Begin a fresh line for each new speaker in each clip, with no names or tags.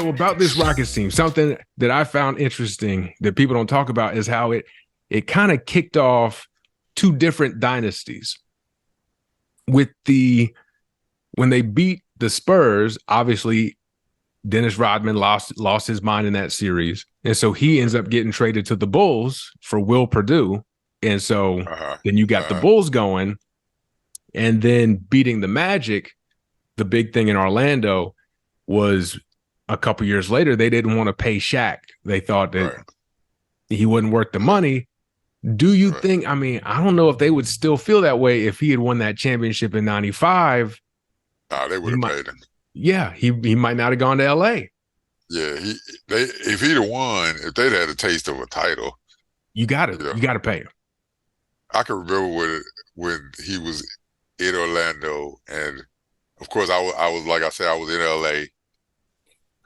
So about this Rockets team, something that I found interesting that people don't talk about is how it kind of kicked off two different dynasties. With when they beat the Spurs, obviously Dennis Rodman lost his mind in that series. And so he ends up getting traded to the Bulls for Will Perdue. And so then you got the Bulls going, and then beating the Magic. The big thing in Orlando was a couple years later, they didn't want to pay Shaq. They thought that he wouldn't worth the money. Do you think, I mean, I don't know if they would still feel that way if he had won that championship in 95.
Nah, they would have paid him.
Yeah, he might not have gone to LA.
Yeah, if he'd have won, if they'd had a taste of a title,
you got to pay him.
I can remember when he was in Orlando, and of course I was like I said, I was in LA.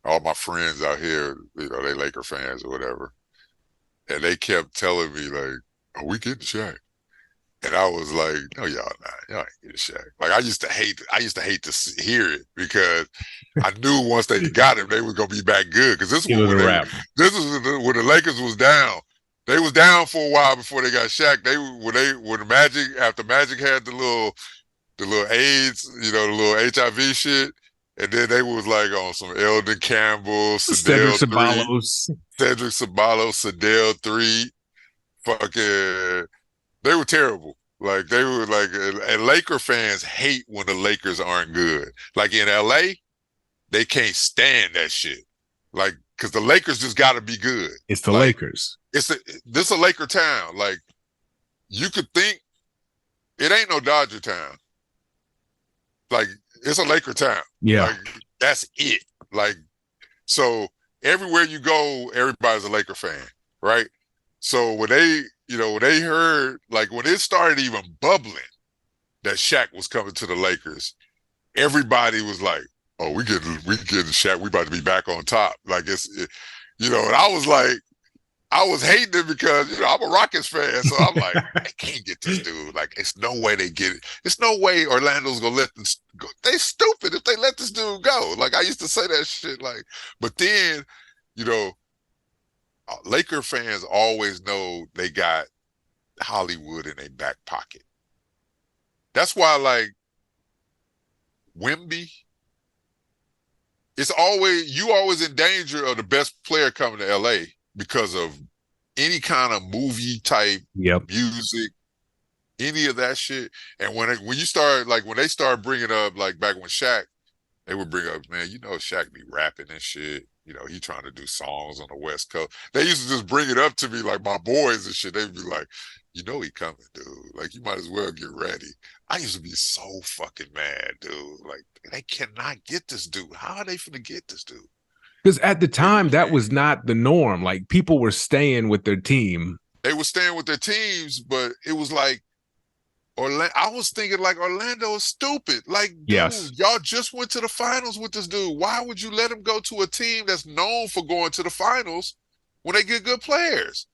All my friends out here, they Laker fans or whatever, and they kept telling me like, "Are we getting Shaq?" And I was like, "No, y'all not. Y'all ain't getting Shaq." Like I used to hate to hear it because I knew once they got him, they was gonna be back good. Because this was when the Lakers was down. They was down for a while before they got Shaq. When Magic had the little AIDS, the little HIV shit, and then they was like on some Eldon Campbell,
Cedric
Ceballos, Sedell 3, fucking. They were terrible. Like they were like, and Laker fans hate when the Lakers aren't good. Like in LA, they can't stand that shit. Like, cause the Lakers just gotta be good.
It's the Lakers.
This a Laker town. Like, you could think it ain't no Dodger town. Like, it's a Laker town.
Yeah.
Like, that's it. Like, so everywhere you go, everybody's a Laker fan, right? So when they heard, like when it started even bubbling that Shaq was coming to the Lakers, everybody was like, "Oh, we getting Shaq. We about to be back on top." Like and I was like, I was hating it because I'm a Rockets fan, so I'm like, I can't get this dude. Like, it's no way they get it. It's no way Orlando's gonna let them go. They stupid if they let this dude go. Like I used to say that shit. Like, but then, Laker fans always know they got Hollywood in their back pocket. That's why, like, Wemby, you always in danger of the best player coming to LA because of any kind of movie type music, any of that shit. And when you start, like, when they start bringing up, like, back when Shaq, they would bring up, man, Shaq be rapping and shit. He trying to do songs on the West Coast. They used to just bring it up to me, like, my boys and shit. They'd be like, he coming, dude. Like, you might as well get ready. I used to be so fucking mad, dude. Like, they cannot get this dude. How are they finna get this dude?
Because at the time, that was not the norm. Like, people were staying with their team.
They were staying with their teams, but it was like, I was thinking, like, Orlando is stupid. Like, dude, y'all just went to the finals with this dude. Why would you let him go to a team that's known for going to the finals when they get good players?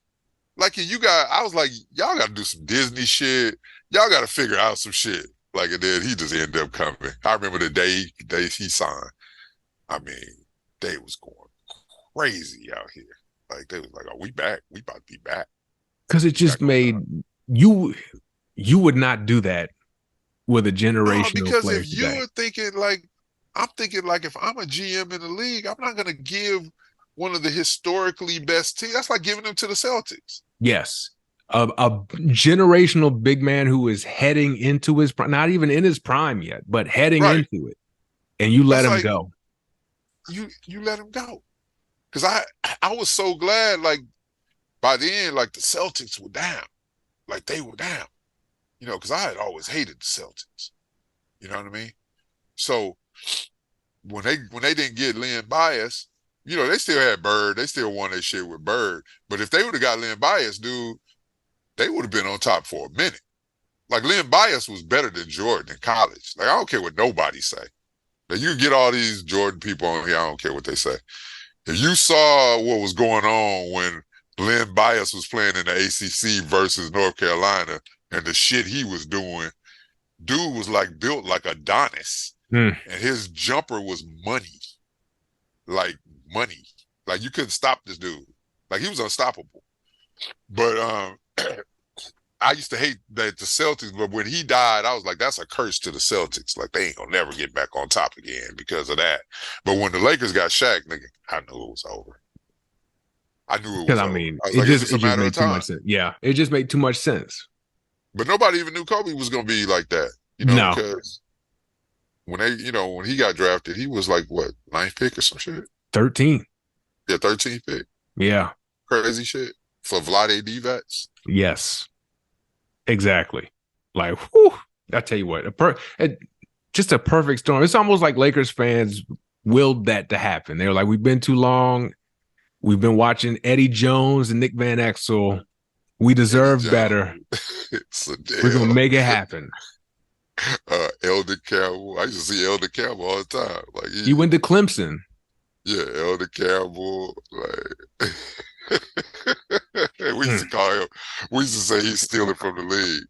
Like, I was like, y'all got to do some Disney shit. Y'all got to figure out some shit. Like, and then he just ended up coming. I remember the day he signed. I mean, they was going crazy out here. Like, they was like, "Oh, we back. We about to be back."
Because it just made you would not do that with a generational
because
player
if
today.
you're thinking, like, I'm thinking, like, if I'm a GM in the league, I'm not going to give one of the historically best teams. That's like giving them to the Celtics.
Yes. A generational big man who is heading into his prime, not even in his prime yet, but heading into it. And you let him go.
You let him go. Because I was so glad, like, by the end, like, the Celtics were down. Like, they were down. Because I had always hated the Celtics. You know what I mean? So when they didn't get Len Bias, they still had Bird. They still won their shit with Bird. But if they would have got Len Bias, dude, they would have been on top for a minute. Like, Len Bias was better than Jordan in college. Like, I don't care what nobody say. Now, you get all these Jordan people on here, I don't care what they say. If you saw what was going on when Len Bias was playing in the ACC versus North Carolina and the shit he was doing, dude was like built like Adonis. And his jumper was money. Like money. Like you couldn't stop this dude. Like he was unstoppable. But I used to hate that the Celtics, but when he died, I was like, that's a curse to the Celtics. Like they ain't gonna never get back on top again because of that. But when the Lakers got Shaq, nigga, I knew it was over. I knew it was
Because I
over.
mean,
I was
it
like,
just
it's just a matter of
made too
time.
much sense. Yeah, it just made too much sense.
But nobody even knew Kobe was gonna be like that,
No,
because when when he got drafted, he was like what, ninth pick or some shit?
13.
Yeah, 13th pick.
Yeah.
Crazy shit for Vlade Divac.
Yes. Exactly. Like, whew, I tell you what, just a perfect storm. It's almost like Lakers fans willed that to happen. They were like, we've been too long. We've been watching Eddie Jones and Nick Van Exel. We deserve better. We're gonna make it happen.
Elder Campbell. I used to see Elder Campbell all the time. Like
he went to Clemson.
Yeah, Elder Campbell. Like we used to call him. We used to say he's stealing from the league.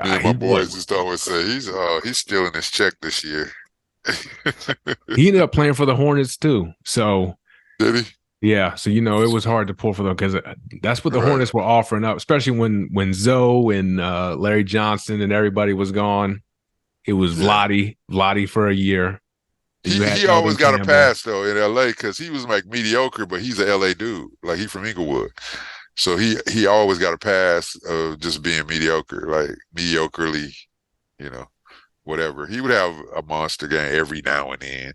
Me and my boys used to always say he's stealing his check this year.
He ended up playing for the Hornets too. So
did he?
Yeah, so it was hard to pull for them because that's what the Hornets were offering up, especially when Zoe and Larry Johnson and everybody was gone. It was Vlade for a year.
He always got a pass though in LA because he was like mediocre, but he's an LA dude. Like he's from Inglewood, so he always got a pass of just being mediocre, like mediocrely, whatever. He would have a monster game every now and then.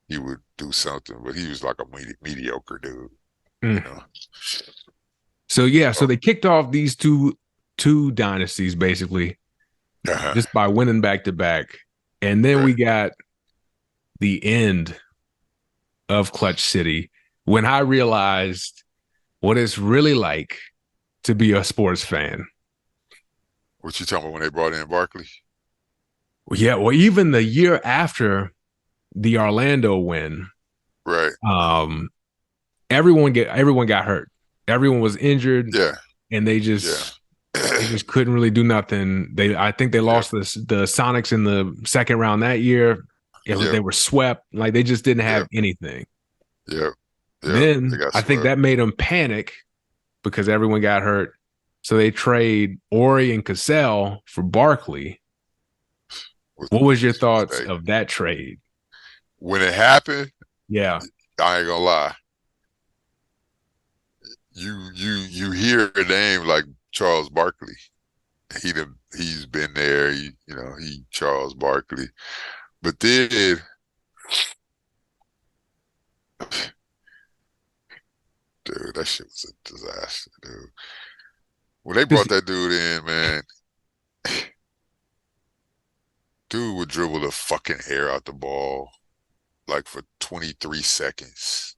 He would do something, but he was like a mediocre dude.
So so they kicked off these two dynasties basically, just by winning back to back, and then we got the end of Clutch City when I realized what it's really like to be a sports fan.
What you talking about when they brought in Barkley?
Yeah, well, even the year after the Orlando win,
right?
Everyone got hurt. Everyone was injured.
Yeah,
and they just couldn't really do nothing. I think they lost the Sonics in the second round that year. They were swept. Like they just didn't have anything.
Yeah.
Then I think that made them panic because everyone got hurt. So they trade Ori and Cassell for Barkley. What was your thoughts of that trade?
When it happened,
yeah,
I ain't gonna lie. You hear a name like Charles Barkley. He's been there. He Charles Barkley. But then, dude, that shit was a disaster, dude. When they brought that dude in, man, dude would dribble the fucking air out the ball like for 23 seconds.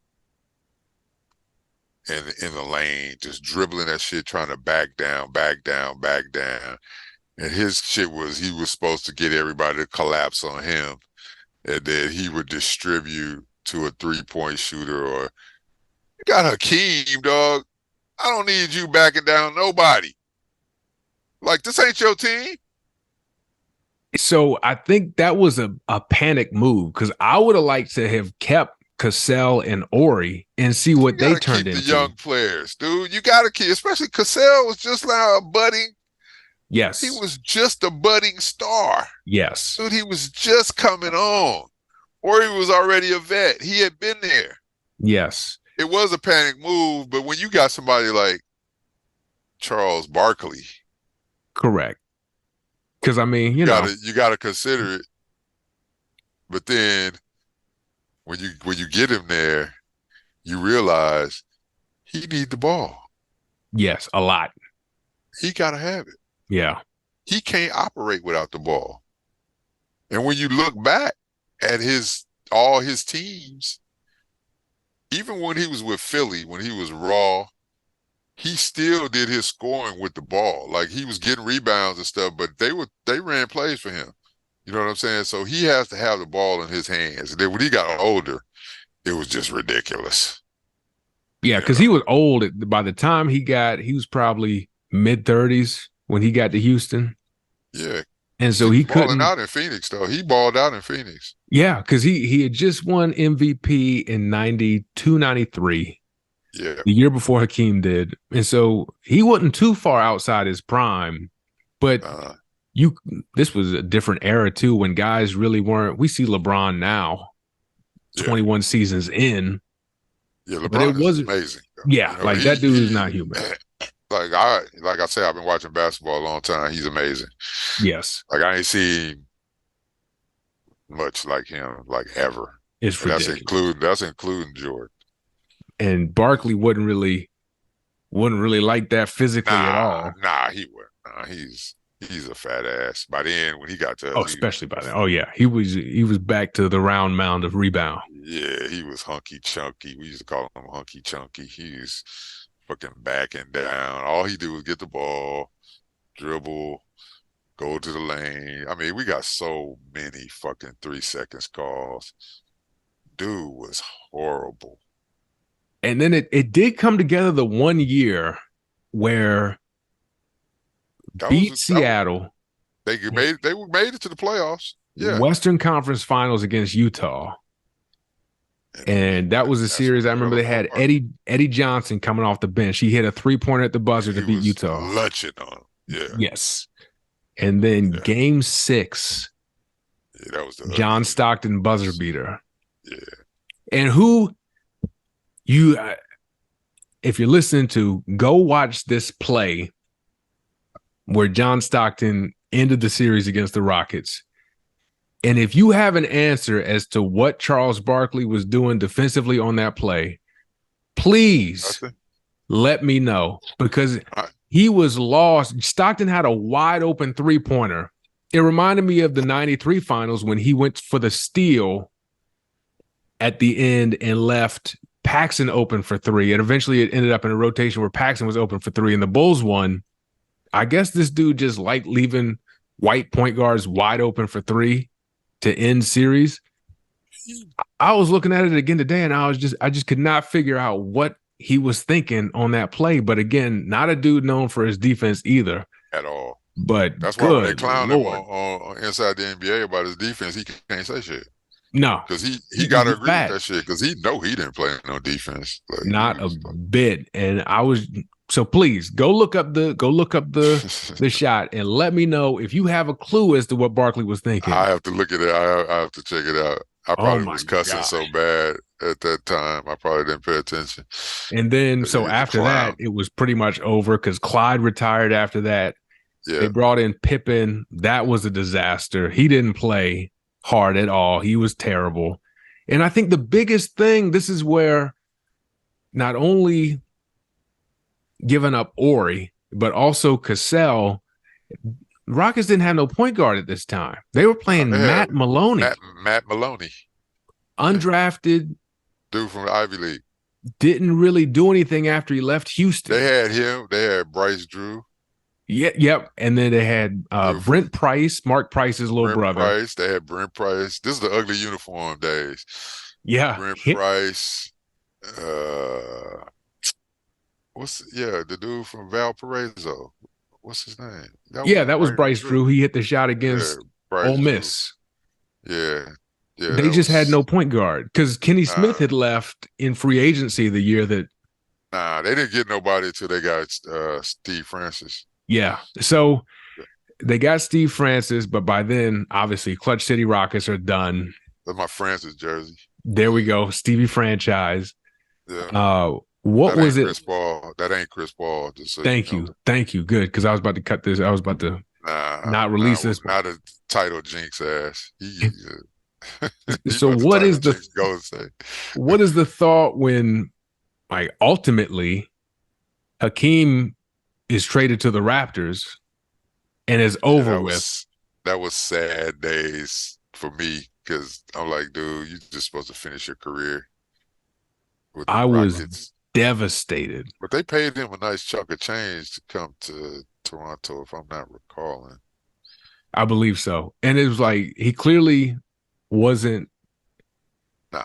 And in the lane, just dribbling that shit, trying to back down. And his shit was he was supposed to get everybody to collapse on him, and then he would distribute to a 3-point shooter. Or you got Hakeem, dog. I don't need you backing down nobody. Like, this ain't your team.
So I think that was a panic move because I would have liked to have kept Cassell and Ori and see what they turned into.
The young players, dude. You got to keep, especially Cassell was just now a budding.
Yes.
He was just a budding star.
Yes.
Dude, he was just coming on. Ori was already a vet. He had been there.
Yes.
It was a panic move, but when you got somebody like Charles Barkley.
Correct. Because, I mean, you
got to consider it. But then when you get him there, you realize he need the ball.
Yes, a lot.
He got to have it.
Yeah.
He can't operate without the ball. And when you look back at all his teams, even when he was with Philly, when he was raw, he still did his scoring with the ball. Like he was getting rebounds and stuff, but they ran plays for him. You know what I'm saying? So he has to have the ball in his hands. And then when he got older, it was just ridiculous.
Yeah, because he was old. By the time he was probably mid-30s when he got to Houston.
Yeah.
And so
He
he
was balling
couldn't.
out in Phoenix, though. He balled out in Phoenix.
Yeah, because he had just won MVP in 92, 93,
Yeah.
the year before Hakeem did. And so he wasn't too far outside his prime. But this was a different era too, when guys really weren't. We see LeBron now, 21 seasons in.
Yeah,
But it
LeBron is
wasn't
amazing.
Yeah, like that dude is not human.
Like I say, I've been watching basketball a long time. He's amazing.
Yes.
Like I ain't seen much like him, like ever.
It's
And
ridiculous.
that's including Jordan.
And Barkley wouldn't really like that physically at all.
Nah, he wouldn't. Nah, he's a fat ass. By then, when he got to us,
especially by then. Oh yeah, he was back to the round mound of rebound.
Yeah, he was hunky chunky. We used to call him hunky chunky. He's fucking backing down. All he do was get the ball, dribble, go to the lane. I mean, we got so many fucking 3 seconds calls. Dude was horrible.
And then it did come together the one year where beat Seattle.
They made it to the playoffs. Yeah.
Western Conference Finals against Utah. And that was a series. I remember they had Eddie Johnson coming off the bench. He hit a 3-pointer at the buzzer to beat Utah.
Lunching on him. Yeah.
Yes. And then game 6,
that was the
John Stockton buzzer beater.
Yeah.
And if you're listening to, go watch this play where John Stockton ended the series against the Rockets. And if you have an answer as to what Charles Barkley was doing defensively on that play, please let me know, because he was lost. Stockton had a wide open 3-pointer. It reminded me of the 93 finals when he went for the steal at the end and left Paxson open for 3. And eventually it ended up in a rotation where Paxson was open for 3 and the Bulls won. I guess this dude just liked leaving white point guards wide open for 3 to end series. I was looking at it again today, and I just could not figure out what he was thinking on that play. But again, not a dude known for his defense either.
At all.
But
that's why when they clown him on inside the NBA about his defense, he can't say shit.
No.
Because he got to agree with that shit, because he didn't play no defense. Like,
not a bit. And so please go look up the shot and let me know if you have a clue as to what Barkley was thinking.
I have to look at it. I have to check it out. I probably was cussing so bad at that time. I probably didn't pay attention.
And then so after that, it was pretty much over because Clyde retired after that. Yeah. They brought in Pippen. That was a disaster. He didn't play hard at all. He was terrible. And I think the biggest thing, this is where not only giving up Ori, but also Cassell, Rockets didn't have no point guard at this time. They were playing Matt Maloney.
Matt Maloney.
Undrafted.
Dude from the Ivy League.
Didn't really do anything after he left Houston.
They had him. They had Bryce Drew.
Yeah, yep. And then they had Brent Price, Mark Price's little brother.
Price. They had Brent Price. This is the ugly uniform days.
Yeah.
Brent Price. The dude from Valparaiso. What's his name?
That was Bryce Drew. He hit the shot against Ole Miss.
Yeah.
They just had no point guard because Kenny Smith had left in free agency the year that.
Nah, they didn't get nobody until they got Steve Francis.
Yeah. So they got Steve Francis, but by then, obviously, Clutch City Rockets are done.
That's my Francis jersey.
There we go. Stevie franchise.
Yeah.
What was it?
Chris Paul. That ain't Chris Paul.
Thank you. Thank you. Good. Because I was about to cut this. I was about to not release this.
Not a title jinx ass.
So what is the thought when, like, ultimately Hakeem is traded to the Raptors and is over with?
That was sad days for me because I'm like, dude, you're just supposed to finish your career.
I was devastated.
But they paid him a nice chunk of change to come to Toronto, if I'm not recalling.
I believe so. And it was like he clearly wasn't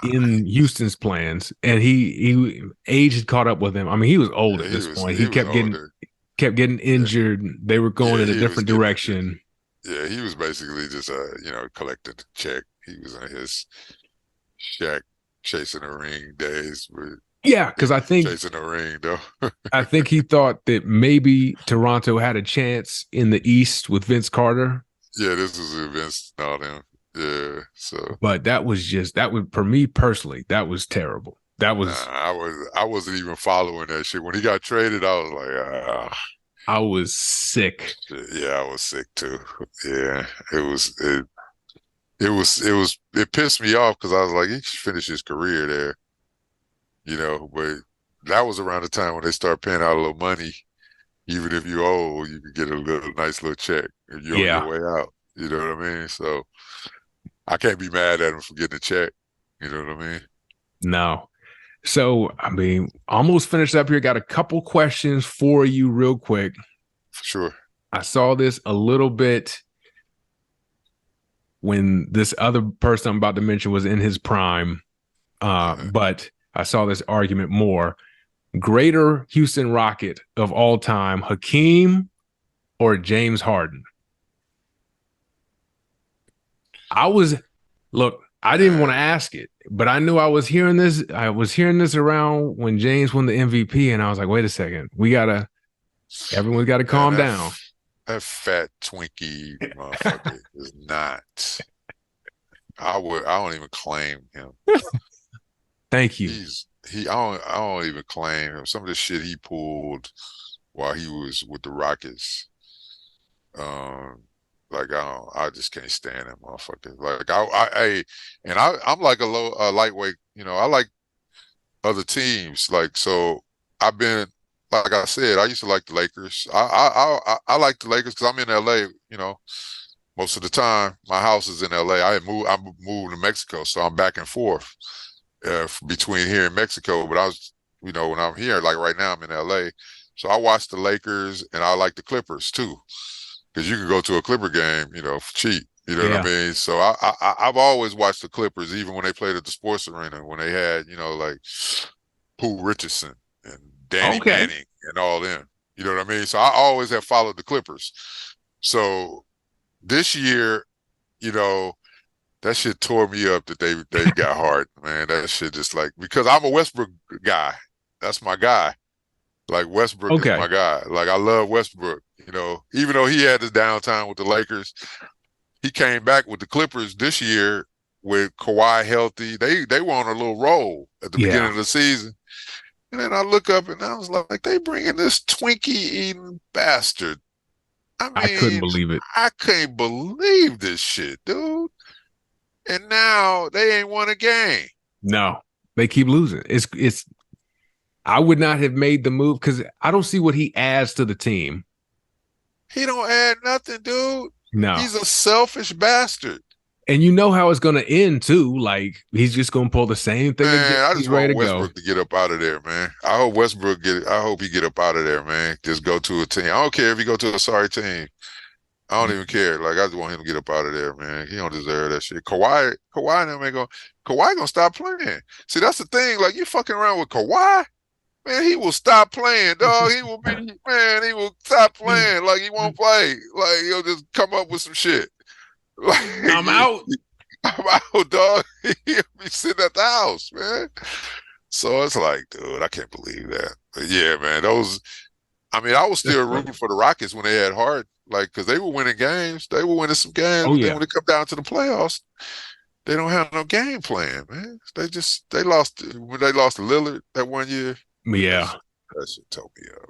in Houston's plans, and he age had caught up with him. I mean, he was old at this point. He kept getting injured. They were going in a different direction.
Yeah, he was basically just collecting the check. He was in his Shaq chasing the ring days, but
Yeah,
he
because I
was
think
chasing the ring though.
I think he thought that maybe Toronto had a chance in the East with Vince Carter,
Yeah, this was events and all them. Yeah, so
but that was for me personally, that was terrible. That
nah,
was
I wasn't even following that shit. When he got traded, I was like,
I was sick.
shit. Yeah, I was sick too. Yeah, it pissed me off because I was like, he should finish his career there, but that was around the time when they start paying out a little money. Even if you're old, you could get a nice little check if you're on your
Yeah,
way out. You know what I mean? So I can't be mad at him for getting a check. You know what I mean?
no. So I mean, almost finished up here. Got a couple questions for you, real quick.
For sure.
I saw this a little bit when this other person I'm about to mention was in his prime,
Uh,
but I saw this argument more. Greater Houston Rocket of all time, Hakeem or James Harden? I was look, I didn't want to
uh,
ask it, but I knew I was hearing this. I was hearing this around when James won the MVP, and I was like, wait a second, everyone's gotta
man,
calm down.
that fat Twinkie motherfucker is not. I don't even claim him.
Thank you.
I don't even claim him. Some of the shit he pulled while he was with the Rockets. Um, I just can't stand that motherfucker. Like I'm like a lightweight. I like other teams. Like so, I've been like I said, I used to like the Lakers. I like the Lakers because I'm in LA. Most of the time, my house is in LA. I moved to Mexico, so I'm back and forth between here and Mexico. But when I'm here, like right now, I'm in LA. So I watch the Lakers and I like the Clippers too, because you can go to a Clipper game, for cheap. You know what I
Yeah.
mean? So I've always watched the Clippers, even when they played at the sports arena, when they had, like Poole Richardson and Danny
Okay.
Manning and all them. You know what I mean? So I always have followed the Clippers. So this year, you know, that shit tore me up that they got hard, man. That shit just like because I'm a Westbrook guy. That's my guy. Like Westbrook is my
Okay.
guy. Like I love Westbrook. Even though he had his downtime with the Lakers, he came back with the Clippers this year with Kawhi healthy. They were on a little roll at the beginning
Yeah.
of the season. And then I look up and I was like, they bringing this Twinkie eating bastard. I
I couldn't
mean,
believe it.
I can't believe this shit, dude. And now they ain't won a game.
No, they keep losing. It's I would not have made the move because I don't see what he adds to the team.
He don't add nothing, dude.
No.
He's a selfish bastard.
And you know how it's going to end too. Like he's just going to pull the same thing again.
Man, I
He's
just
ready
want
to go.
Westbrook to get up out of there, man. I hope he get up out of there, man. Just go to a team. I don't care if he go to a sorry team. I don't even care. Like I just want him to get up out of there, man. He don't deserve that shit. Kawhi and them ain't gonna Kawhi gonna stop playing. See, that's the thing. Like you fucking around with Kawhi, man, he will stop playing, dog. He will stop playing. Like he won't play. Like he'll just come up with some shit. Like
I'm out.
I'm out, dog. He'll be sitting at the house, man. So it's like, dude, I can't believe that. But yeah, man, I was
That's
still
funny.
rooting for the Rockets when they had Harden, like, because they were winning games. They were winning some games,
Oh
but then
yeah.
when it come down to the playoffs, they don't have no game plan, man. They lost when they lost to Lillard that one year.
Yeah.
That shit tore me up.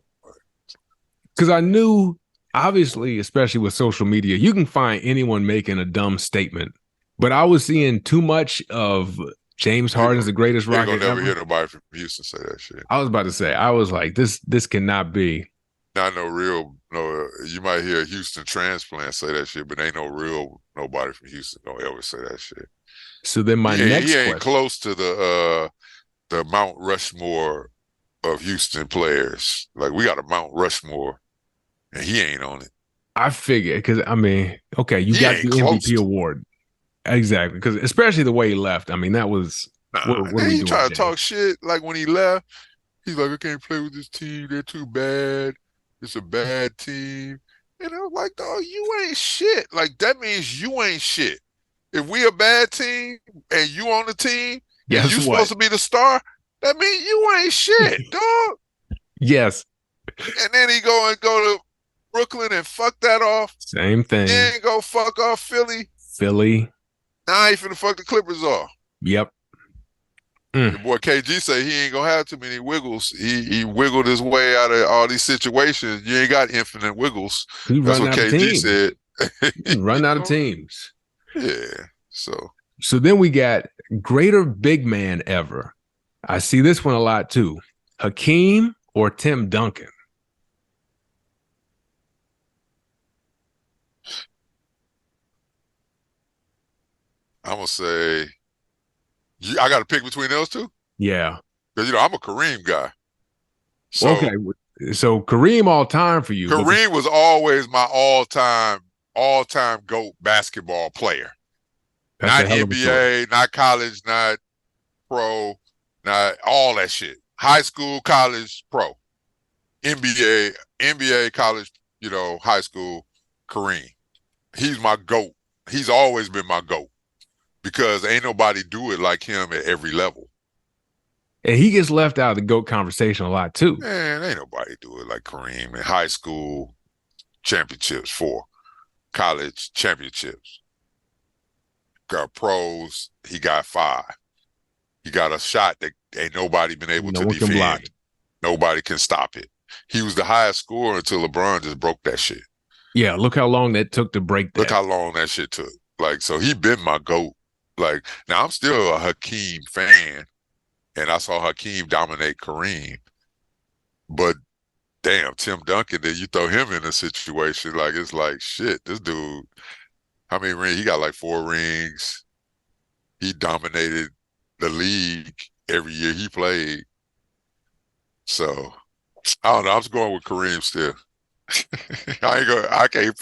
Because I knew, obviously, especially with social media, you can find anyone making a dumb statement. But I was seeing too much of James
You ain't
Harden's
gonna,
the greatest
you ain't gonna
Rocket
never
ever.
hear nobody from Houston say that shit.
I was about to say, I was like, this cannot be.
Not no real, no. You might hear a Houston transplant say that shit, but ain't no real nobody from Houston gonna ever say that shit.
So then my
He
next
ain't
question,
close to the Mount Rushmore of Houston players. Like we got a Mount Rushmore, and he ain't on it.
I figured, because I mean, okay, you
He
got
ain't
the
close
MVP
to it.
award. Exactly. Because especially the way he left. I mean, that was
Nah,
what are
and
we
he
doing,
tried to
James?
talk shit. Like when he left, he's like, I can't play with this team. They're too bad. It's a bad team. And I was like, dog, you ain't shit. Like, that means you ain't shit. If we a bad team and you on the team and
Guess
you
what?
supposed to be the star, that means you ain't shit, dog.
Yes.
And then he go to Brooklyn and fuck that off.
Same thing.
Then go fuck off Philly.
Philly.
Now he finna fuck the Clippers off.
Yep.
Your boy KG say he ain't gonna have too many wiggles. He wiggled his way out of all these situations. You ain't got infinite wiggles.
He's
That's
running
what
out of
KG
teams.
said.
He's running out of teams.
Yeah. So
then we got greater big man ever. I see this one a lot too. Hakeem or Tim Duncan?
I'm gonna say I got to pick between those two
Yeah.
because I'm a Kareem guy. So
Okay. So Kareem all time for you.
Kareem was always my all-time GOAT basketball player. Not NBA, not college, not pro, not all that shit. High school, college, pro. NBA, college, high school, Kareem. He's my GOAT. He's always been my GOAT because ain't nobody do it like him at every level.
And he gets left out of the GOAT conversation a lot too.
Man, ain't nobody do it like Kareem. In high school, championships, 4. College, championships. Got pros, he got 5. He got a shot that ain't nobody been able to defend. Can block. Nobody can stop it. He was the highest scorer until LeBron just broke that shit.
Yeah, look how long that took to break that.
Look how long that shit took. Like, so he been my GOAT. Like, now I'm still a Hakeem fan, and I saw Hakeem dominate Kareem. But damn, Tim Duncan, then you throw him in a situation like it's like shit. This dude, how many rings? He got like 4 rings. He dominated the league every year he played. So I don't know. I'm just going with Kareem still. I can't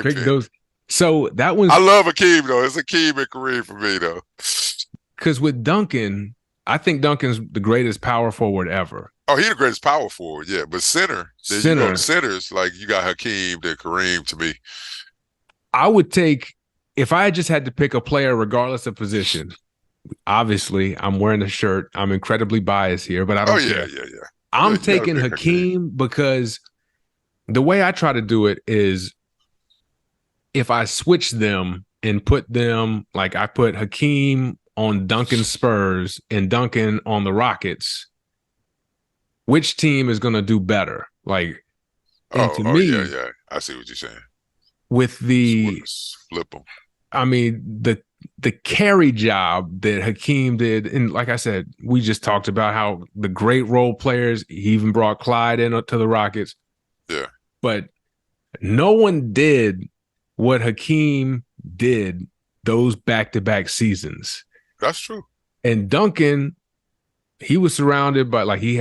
pick
those. So that one's.
I love Hakeem though. It's Hakeem and Kareem for me though.
Because with Duncan, I think Duncan's the greatest power forward ever.
Oh, he's the greatest power forward, yeah. But centers, like you got Hakeem, then Kareem to me.
I would take, if I just had to pick a player regardless of position, obviously I'm wearing a shirt. I'm incredibly biased here, but I don't care.
Yeah.
I'm taking Hakeem because the way I try to do it is if I switch them and put them, like I put Hakeem on Duncan's Spurs and Duncan on the Rockets, which team is going to do better? Like, to me,
yeah. I see what you're saying.
With the
flip them.
I mean, the carry job that Hakeem did, and like I said, we just talked about how the great role players. He even brought Clyde in to the Rockets.
Yeah,
but no one did what Hakeem did those back-to-back seasons.
That's true.
And Duncan, he was surrounded by he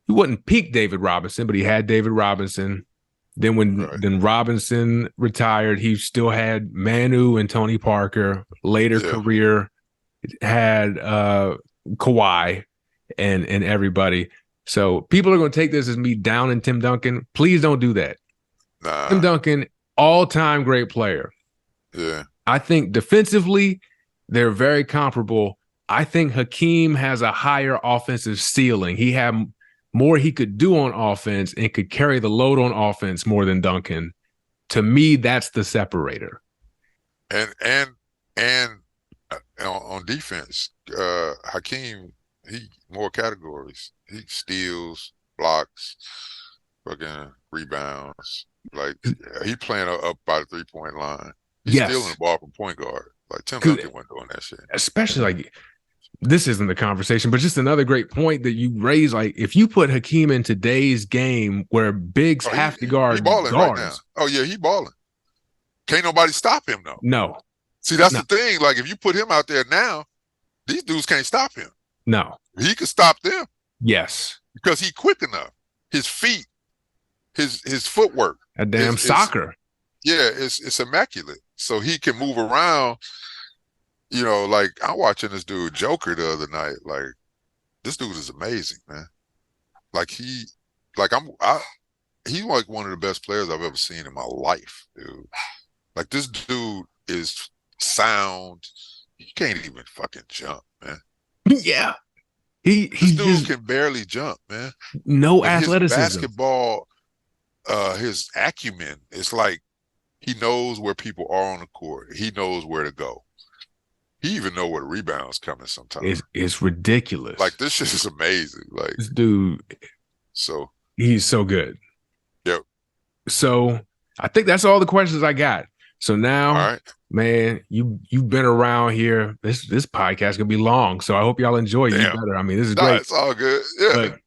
wasn't peak David Robinson, but he had David Robinson. Then when Robinson retired, he still had Manu and Tony Parker. Later career had Kawhi and everybody. So people are going to take this as me down in Tim Duncan. Please don't do that.
Nah.
Tim Duncan, all-time great player.
Yeah.
I think defensively, they're very comparable. I think Hakeem has a higher offensive ceiling. He had more he could do on offense and could carry the load on offense more than Duncan. To me, that's the separator.
And on defense, Hakeem, he more categories. He steals, blocks, fucking rebounds. Like he playing up by the 3-point line. He's stealing the ball from point guard. Like Tim Duncan wasn't doing that shit.
Especially this isn't the conversation, but just another great point that you raise. Like, if you put Hakeem in today's game where bigs have to guard
balling
guards.
Right now. Oh, yeah, he balling. Can't nobody stop him, though.
No.
See, that's the thing. Like, if you put him out there now, these dudes can't stop him.
No.
He can stop them.
Yes.
Because he's quick enough. His feet, his footwork.
A damn soccer.
It's immaculate. So he can move around. Like I'm watching this dude Joker the other night. Like this dude is amazing, man. he's like one of the best players I've ever seen in my life, dude. Like this dude is sound. He can't even fucking jump, man.
Yeah.
This
He
dude
just
can barely jump, man.
no
But his
athleticism.
basketball, his acumen, it's like he knows where people are on the court. He knows where to go. He even know where the rebound's coming sometimes.
It's ridiculous.
Like this shit is amazing. Like
This dude,
so.
he's so good.
Yep.
So I think that's all the questions I got. So now,
All right,
man, you've been around here. This podcast gonna be long, so I hope y'all enjoy you better. I mean, this is
nah,
great.
it's all good. Yeah.
But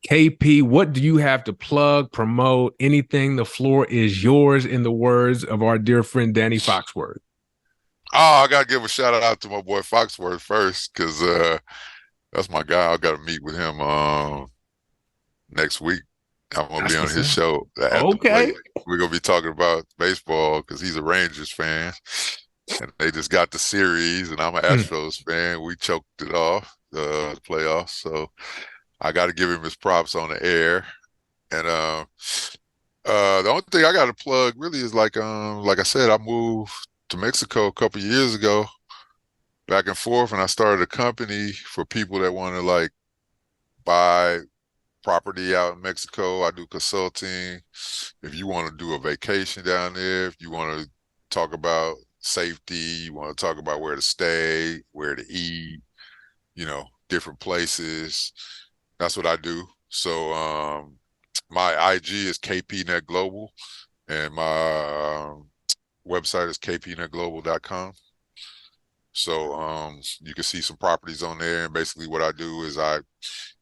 KP, what do you have to plug, promote, anything? The floor is yours, in the words of our dear friend Danny Foxworth.
Oh, I gotta give a shout out to my boy Foxworth first, because that's my guy. I gotta meet with him next week. I'm gonna be on his show at the plate. We're gonna be talking about baseball because he's a Rangers fan, and they just got the series, and I'm an Astros fan. We choked it off the playoffs, so I got to give him his props on the air. And the only thing I got to plug really is like I said, I moved to Mexico a couple of years ago, back and forth, and I started a company for people that want to like buy property out in Mexico. I do consulting. If you want to do a vacation down there, if you want to talk about safety, you want to talk about where to stay, where to eat, different places. That's what I do. So my IG is KPNet Global, and my website is kpnetglobal.com. So you can see some properties on there, and basically what I do is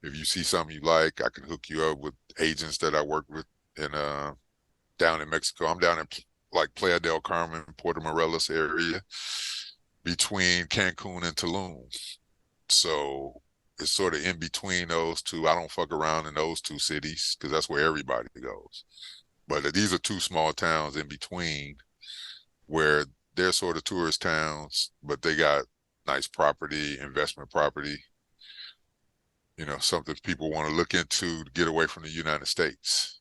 if you see something you like, I can hook you up with agents that I work with down in Mexico. I'm down in like Playa del Carmen, Puerto Morelos area, between Cancun and Tulum. So it's sort of in between those two. I don't fuck around in those two cities because that's where everybody goes. But these are two small towns in between where they're sort of tourist towns, but they got nice property, investment property, something people want to look into to get away from the United States.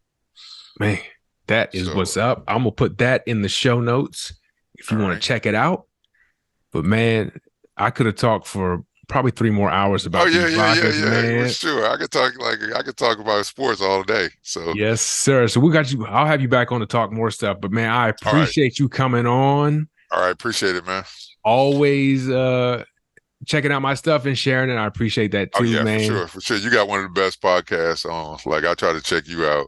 Man, that is what's up. I'm going to put that in the show notes if you want to check it out. But man, I could have talked for probably 3 more hours about these Rockets, man.
For sure. I could talk about sports all day. So
yes, sir. So we got you. I'll have you back on to talk more stuff. But man, I appreciate you coming on.
All right, appreciate it, man.
Always checking out my stuff and sharing it. I appreciate that too, man.
For sure. You got one of the best podcasts on. Like I try to check you out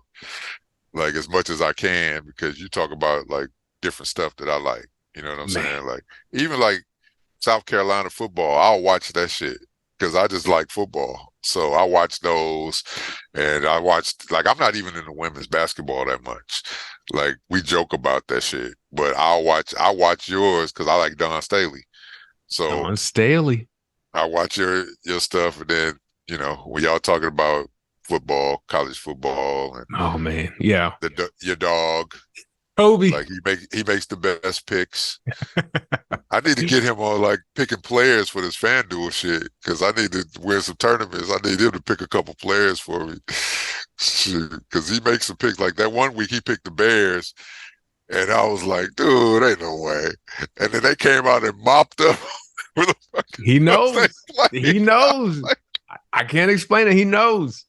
like as much as I can because you talk about like different stuff that I like. You know what I'm saying? Like even like South Carolina football, I'll watch that shit because I just like football. So I watch those, and I watched like I'm not even into women's basketball that much. Like we joke about that shit, but I watch yours because I like Don Staley. So
Don Staley,
I watch your stuff, and then when y'all talking about football, college football, and
oh man, yeah,
your dog.
Kobe.
Like he makes the best picks. I need to get him on like picking players for this FanDuel shit because I need to win some tournaments. I need him to pick a couple players for me because he makes some picks. Like that one week he picked the Bears, and I was like, dude, ain't no way. And then they came out and mopped up.
He knows. He knows. I can't explain it. He knows.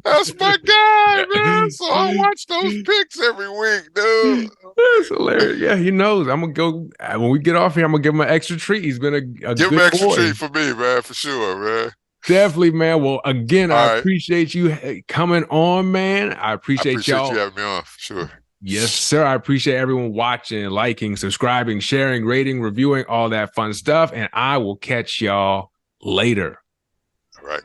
That's my guy, man. So I watch those picks every week, dude.
That's hilarious. Yeah, he knows. I'm gonna go when we get off here. I'm gonna give him an extra treat. He's been a
give
good
him an extra
boy.
treat for me, man, for sure, man.
Definitely, man. Well, again, I appreciate you coming on, man. I appreciate y'all.
You having me on, for sure.
Yes, sir. I appreciate everyone watching, liking, subscribing, sharing, rating, reviewing, all that fun stuff. And I will catch y'all later.
All right.